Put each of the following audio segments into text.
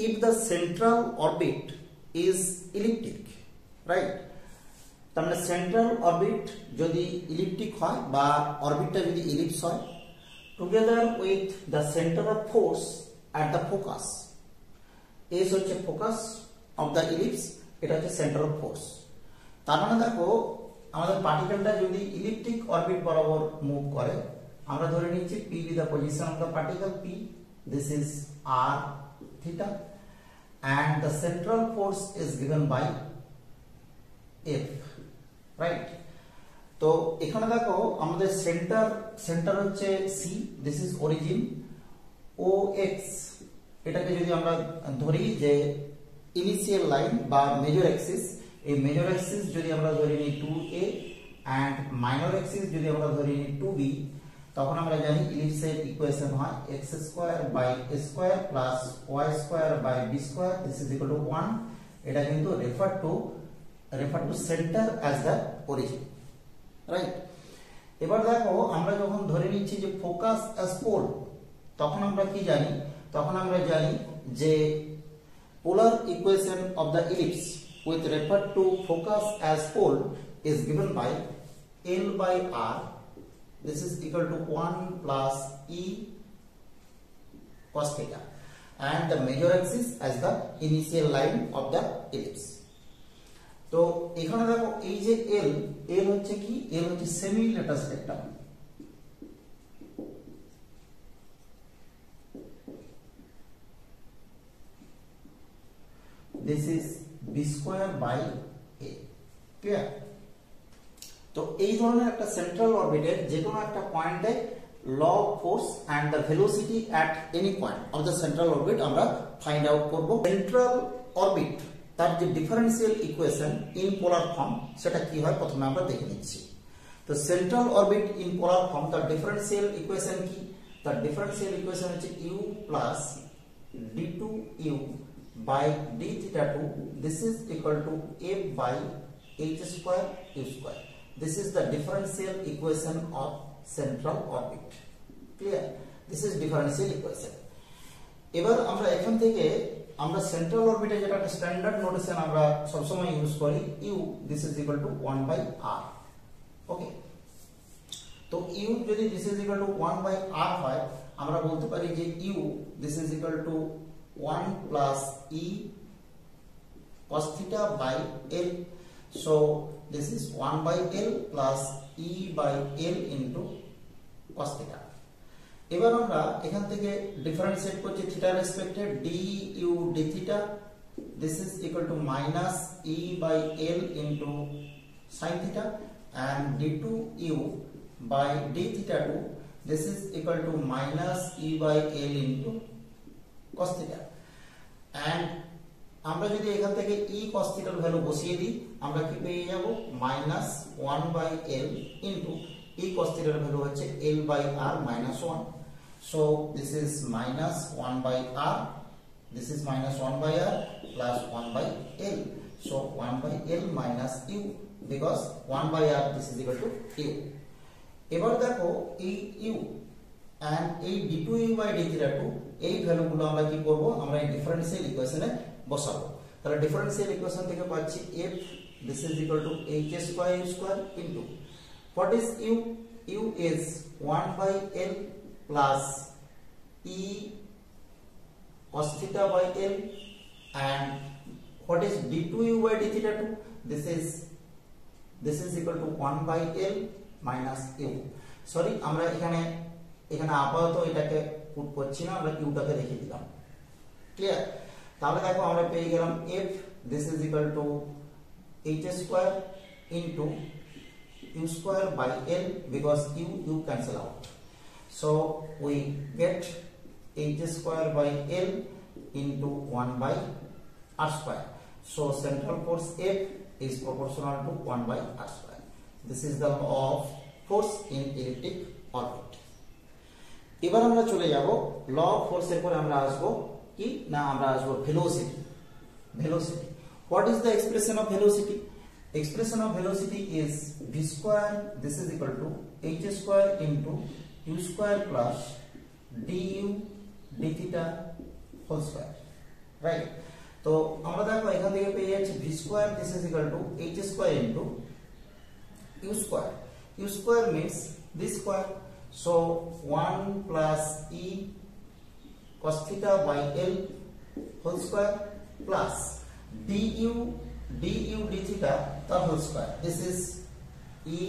if the central orbit is elliptic, right? তার মানে central orbit যদি ইলিপ্টিক হয় বা অরবিটটা যদি ইলিপস হয়, together with the centre of force at the focus, S হচ্ছে ফোকাস অফ দ্য ইলিপস, এটা হচ্ছে সেন্টার অফ ফোর্স। তার মানে দেখো আমাদের পার্টিকেলটা যদি ইলিপ্টিক অরবিট বরাবর মুভ করে, আমরা ধরে নিচ্ছি p be the position of the particle p, this is r theta, and the central force is given by f, right? তো এখানে দেখো আমাদের সেন্টার হচ্ছে c, this is origin, ox এটাকে যদি আমরা ধরি যে ইনিশিয়াল লাইন বা মেজর অ্যাক্সিস, এই মেজর অ্যাক্সিস যদি আমরা ধরে নিই 2a and মাইনর অ্যাক্সিস যদি আমরা ধরে নিই 2b, তখন আমরা জানি ইলিপসের ইকুয়েশন হয় x square by a square plus y square by b square, this is equal to 1। এটা কিন্তু refer to centre as the origin, right? এবার দেখো আমরা যখন ধরে নিচ্ছি যে ফোকাস অ্যাজ পোল, তখন আমরা কি জানি? তখন আমরা জানি যে polar equation of the ellipse with refer to focus as pole is given by L by R. This is equal to 1 plus E cos theta, and the major axis as the initial line of the ellipse. তো এখানে দেখো এই যে L হচ্ছে কি? L হচ্ছে semi letter spectrum. This is b square by a, clear? তো এই ধরনের একটা সেন্ট্রাল অরবিটের যে কোনো একটা পয়েন্টে law of force and the velocity at any point of the central orbit আমরা ফাইন্ড আউট করব। সেন্ট্রাল অরবিট তার যে differential equation in polar form সেটা কি হয় প্রথমে আমরা দেখে নিচ্ছি। তো central orbit in polar form তার ডিফারেন্সিয়াল ইকুয়েশন কি? তার ডিফারেন্সিয়াল ইকুয়েশন হচ্ছে u plus d2u by d theta 2, this is equal to f by h square u square. This is the differential equation of central orbit, clear? This is differential equation. এবার আমরা এখান থেকে আমরা central অরবিটে যেটা একটা standard notation আমরা সব সময় ইউজ করি, u this is equal to 1 by r, ওকে? তো u যদি this is equal to 1 by r হয়, আমরা বলতে পারি যে u this is equal to 1 plus e cos theta by l, so this is 1 by l plus e by l into cos theta. এবার আমরা এখান থেকে ডিফারেন্সিয়েট করছি theta রেসপেক্টে du d theta, this is equal to minus e by l into sin theta, and d2u by d theta 2, this is equal to minus e by l into cos theta. And আমরা যদি এখান থেকে e cos theta এর value বসিয়ে দিই, আমরা কি পেয়ে যাব? minus 1 by l into e cos theta এর ভ্যালু হচ্ছে l by r minus 1, so this is minus 1 by r, this is minus 1 by r plus 1 by l, so 1 by l minus u, because 1 by r this is equal to u. এবার দেখো এই u and এই d2u by d theta 2 এই ভ্যালুগুলো আমরা কি করব? আমরা এই ডিফারেন্সিয়াল ইকুয়েশনে বসাবো। তাহলে ডিফারেন্সিয়াল ইকুয়েশন থেকে পাচ্ছি f this is equal to h square u square into what is u? u is 1 by l plus e cos theta by l, and what is d2u by d theta 2? This is equal to 1 by l minus u. Sorry, আমরা এখানে আপাতত এটাকে put করছি না, আমরা ইউটাকে রেখে দিলাম, clear? তাহলে দেখো আমরা পেয়ে গেলাম f this is equal to h square into u square by l, because u cancel out, so we get h square by l into 1 by r square, so central force F is proportional to 1 by r square. This is the law of force in elliptic orbit. এবার আমরা চলে যাব law of ফোর্সের পরে আমরা আসব কি না, আমরা আসব velocity. What is the expression of velocity? Expression of velocity is v square, this is equal to h square into u square plus du d theta whole square, right. তো আমরা দেখো এখান থেকে পেয়ে যাচ্ছি v square this is equal to h square into u square. U square means v square, so 1 plus e cos theta by L whole square plus du d theta the whole square. This is E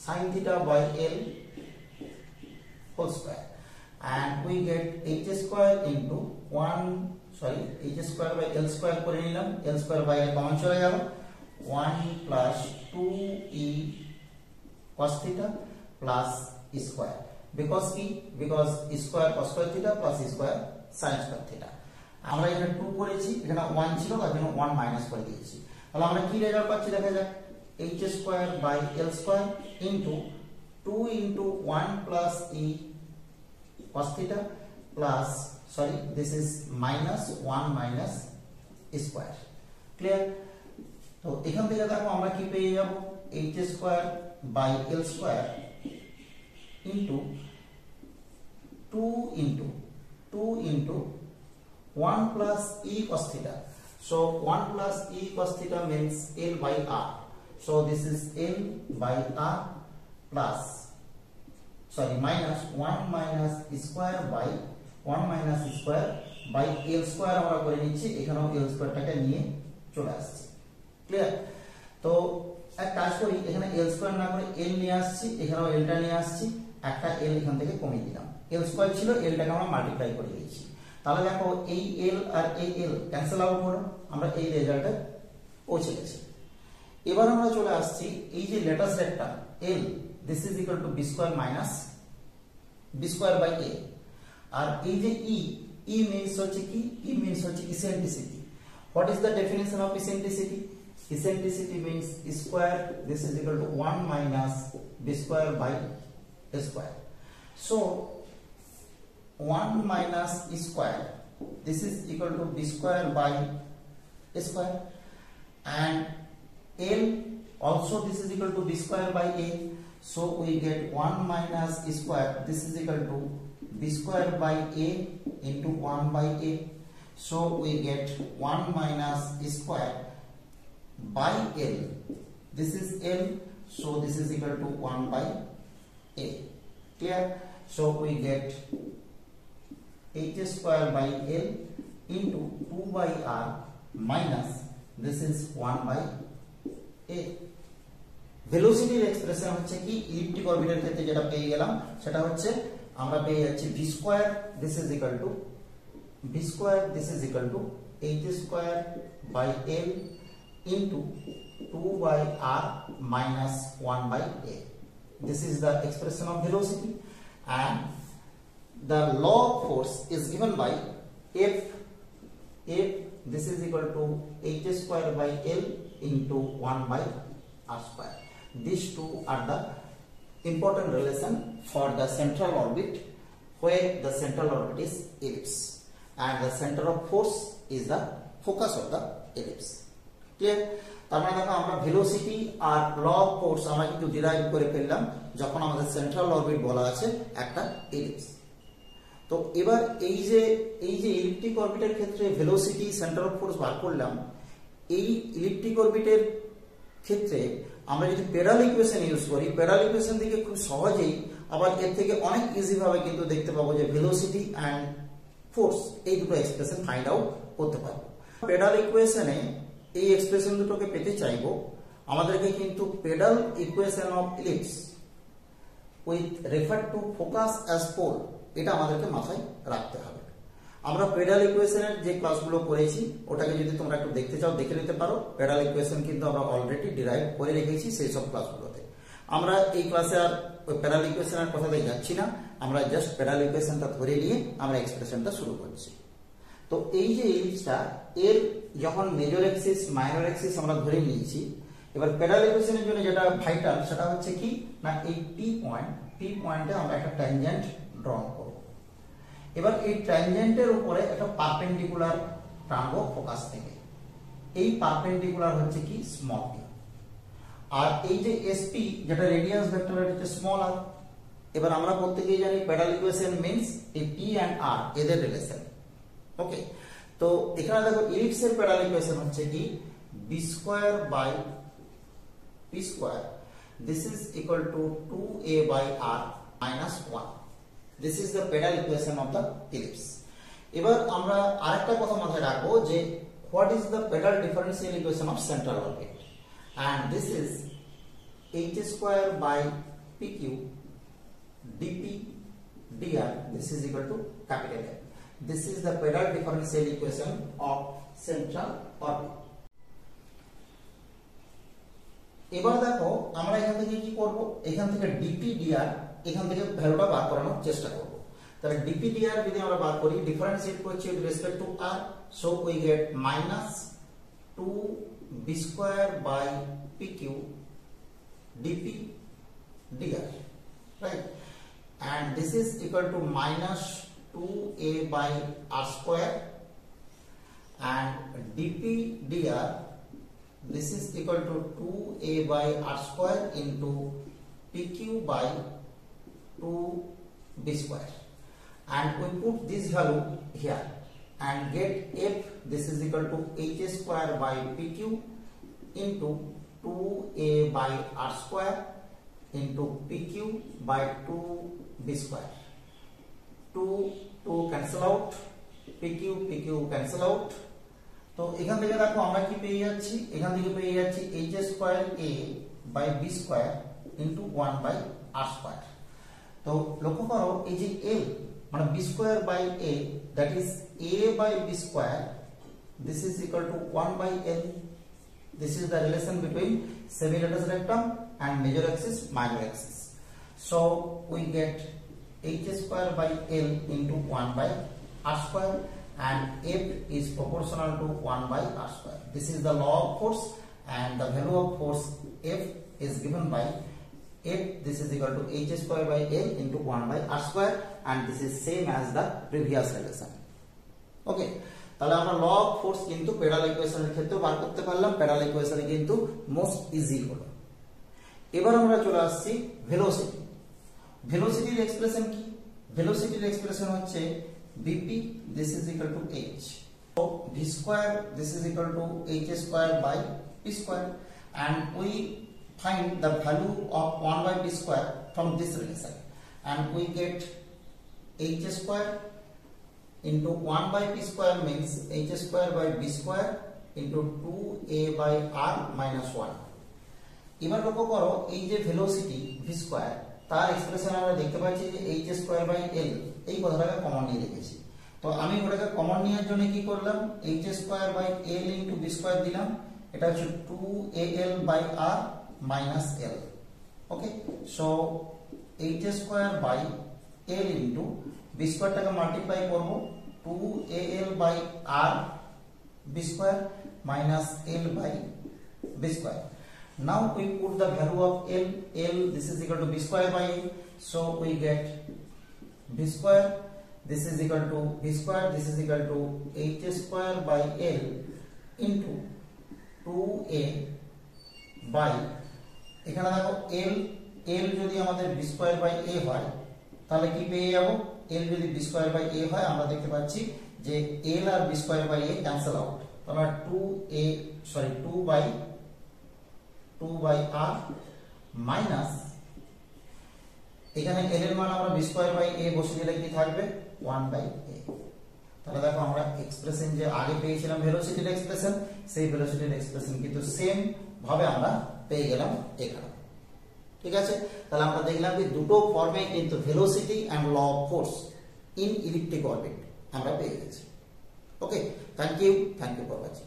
sin theta by L whole square, and we get h square into 1 h square by L square করে নিলাম, L square by L common চলে গেল, 1 plus 2e cos theta plus e square, because e square cos square theta plus e square sin square theta. আমরা এখানে 2 করেছি, এখানে 1 ছিল তার জন্য 1 মাইনাস করে দিয়েছি। তাহলে আমরা কি রেজাল্ট পাচ্ছি দেখা যাক, h square by L square into 2 into 1 plus e cos theta plus this is minus 1 minus e square. Clear? তো এখান থেকে দেখো আমরা কি পেয়ে যাব, h square by L square into 2 into 1 plus e cos theta. So 1 plus e cos theta means L by R. So this is L by R plus minus 1 minus e square by 1 minus e square by L square আমরা করে নিচ্ছি, এখানেও L স্কয়ারটাকে নিয়ে চলে আসছে। Clear? তো এক কাজ করি, এখানে L স্কয়ার না করে L নিয়ে আসছি, এখানেও L টা নিয়ে আসছি, একটা L এখান থেকে কমিয়ে দিলাম, L স্কয়ার ছিল L টাকে আমরা মাল্টিপ্লাই করে দিয়েছি। তাহলে দেখো এই L আর এই L ক্যান্সেল আউট হলো, আমরা এই রেজাল্টে পৌঁছে গেছি। এবার আমরা চলে আসছি এই যে লেটেস্ট একটা L, this is equal to b square minus b square by a, আর এই যে E means হচ্ছে কি, E means হচ্ছে eccentricity. What is the definition of eccentricity? Eccentricity means e square, this is equal to 1 minus b square by a square. So 1 minus e square, this is equal to b square by a square, and L also this is equal to b square by a, so we get 1 minus e square, this is equal to b square by a into 1 by a, so we get 1 minus e square by L, this is L, so this is equal to 1 by a. Clear? So we get h square by L into 2 by R minus this is 1 by a. ভেলোসিটির expression হচ্ছে কি, ইলিপ্টিক অরবিটের ক্ষেত্রে যেটা পেয়ে গেলাম সেটা হচ্ছে আমরা পেয়ে যাচ্ছি v square this is equal to v square this is equal to h square by L into 2 by R minus 1 by a. This is the expression of velocity, and the law of force is given by F this is equal to h square by L into 1 by R square. These two are the important relation for the central orbit, where the central orbit is ellipse and the center of force is the focus of the ellipse. Clear? তার মানে দেখো আমরা velocity আর law of force আমরা কিন্তু derive করে ফেললাম যখন আমাদের সেন্ট্রাল অরবিট বলা আছে একটা এলিপস। তো এবার এই যে ইলিপ্টিক অরবিটের ক্ষেত্রে ভেলোসিটি সেন্টার অফ ফোর্স বার করলাম, এই ইলিপ্টিক অরবিটের ক্ষেত্রে আমরা যদি পেডাল ইকুয়েশন ইউজ করি, পেডাল ইকুয়েশন থেকে খুব সহজেই আবার এর থেকে অনেক ইজি ভাবে কিন্তু দেখতে পাবো যে ভেলোসিটি অ্যান্ড ফোর্স এই দুটো এক্সপ্রেশন ফাইন্ড আউট করতে পারবো। পেডাল ইকুয়েশনে এই এক্সপ্রেশন দুটোকে পেতে চাইবো, আমাদেরকে কিন্তু pedal equation of ellipse with refer to focus as pole, এটা আমাদেরকে মাথায় রাখতে হবে। আমরা পেডাল ইকুয়েশনের যে ক্লাসগুলো করেছি ওটাকে যদি তোমরা একটু দেখতে চাও দেখে নিতে পারো। পেডাল ইকুয়েশন কিন্তু আমরা অলরেডি ডিরাইভ করে রেখেছি সেই সব ক্লাসগুলোতে। আমরা এই ক্লাসে আর ওই পেডাল ইকুয়েশনের কথাতে যাচ্ছি না, আমরা জাস্ট পেডাল ইকুয়েশনটা ধরে নিয়ে আমরা এক্সপ্রেশনটা শুরু করছি। তো এই যে ইলিপসটা এর যখন মেজর অ্যাক্সিস মাইনর অ্যাক্সিস আমরা ধরে নিয়েছি, এবার পেডাল ইকুয়েশনের জন্য যেটা ভাইটাল সেটা হচ্ছে কি না, এই পি পয়েন্টে আমরা একটা ট্যানজেন্ট ড্র করব। এবার এই ট্যানজেন্টের উপরে একটা পারপেন্ডিকুলার টানবো ফোকাস থেকে, এই পারপেন্ডিকুলার হচ্ছে কি স্মল পি, আর এই যে এসপি যেটা রেডিয়াস ভেক্টরের হচ্ছে স্মল আর। এবার আমরা প্রত্যেকেই জানি পেডাল ইকুয়েশন মিন্স এই পি এন্ড আর এদের রিলেশন, ওকে, তো এখানে দেখো ইলিপসের প্যারাল ইকুয়েশন হচ্ছে কি b square by p square, this is equal to 2a by r minus 1. This is the pedal equation of the ellipse. এবার আমরা আরেকটা কথা মাথায় রাখবো যে what is the pedal differential equation of central orbit, and this is h square by pq dp dr, this is equal to capital F. This is the pedal differential equation of central orbit. এবার দেখো আমরা এখান থেকে কি করব, এখান থেকে dp dr এখান থেকে ভ্যালুটা বার করানোর চেষ্টা করব। তাহলে dp dr যদি আমরা বার করি, ডিফারেন্সিয়েট করছি with respect to r, so we get minus 2b square by pq dp dr, right, and this is equal to minus 2a by r square, and dp dr, this is equal to 2a by r square into pq by 2b square, and we put this value here and get f, this is equal to h square by pq into 2a by r square into pq by 2b square. 2 cancel out, pq cancel out. তো এখান থেকে দেখো আমরা কি পেয়ে যাচ্ছি, এখান থেকে পেয়ে যাচ্ছি h square a by b square into 1 by r square. তো লক্ষ্য করো এই যে a মানে b square by a, that is a by b square, this is equal to 1 by l. This is the relation between semi-latus rectum and major axis minor axis. So we get h square by l into 1 by r square, and f is proportional to 1 by r square. This is the law of force, and the value of force F is given by F, this is equal to h square by l into 1 by r square, and this is same as the previous relation. Okay, তাহলে আমরা ল of force কিন্তু pedal ইকুয়েশনের ক্ষেত্রে বার করতে পারলাম, pedal ইকুয়েশনে কিন্তু most easy হলো। এবার আমরা চলে আসছি ভেলোসিটি। ভেলোসিটির এক্সপ্রেশন কি? ভেলোসিটির এক্সপ্রেশন হচ্ছে Vp, this is equal to h. So v square, this is equal to h square by p square, and we find the value of 1 by p square from this relation, and we get h square into 1 by p square means h square by b square into 2a by r minus 1. এবার লক্ষ্য করো এই যে velocity v square, তার expression আমরা দেখতে পাচ্ছি যে h স্কয়ার বাই l, এই কথাটাকে কমন নিয়ে রেখেছি। তো আমি ওটাকে কমন নেওয়ার জন্য কি করলাম, h square by l into b square দিলাম, এটা হচ্ছে 2al by r minus l. Okay, so h square by l into b স্কয়ারটাকে মাল্টিপ্লাই করব 2al by r b square minus l by b square. Now we put the value of l, this is equal to b square by a, so we get b square, this is equal to b square, this is equal to h square by l into 2a by, এখানে দেখো l যদি আমাদের b square by a হয় তাহলে কি পেয়ে যাব, l যদি b square by a হয় আমরা দেখতে পাচ্ছি যে l আর b square by a cancel out, তাহলে 2 by r মাইনাস এখানে l এর মান আমরা b স্কয়ার বাই a বসিয়ে দিলে কি থাকবে 1 বাই a। তাহলে দেখো আমরা এক্সপ্রেশন যে আগে পেয়েছিলাম ভেলোসিটির এক্সপ্রেশন, সেই ভেলোসিটির এক্সপ্রেশন কিন্তু সেম ভাবে আমরা পেয়ে গেলাম এখানে। ঠিক আছে, তাহলে আমরা দেখলাম যে দুটো ফর্মে কিন্তু velocity and law of force in elliptic orbit আমরা পেয়ে গেছি। Okay, thank you for watching.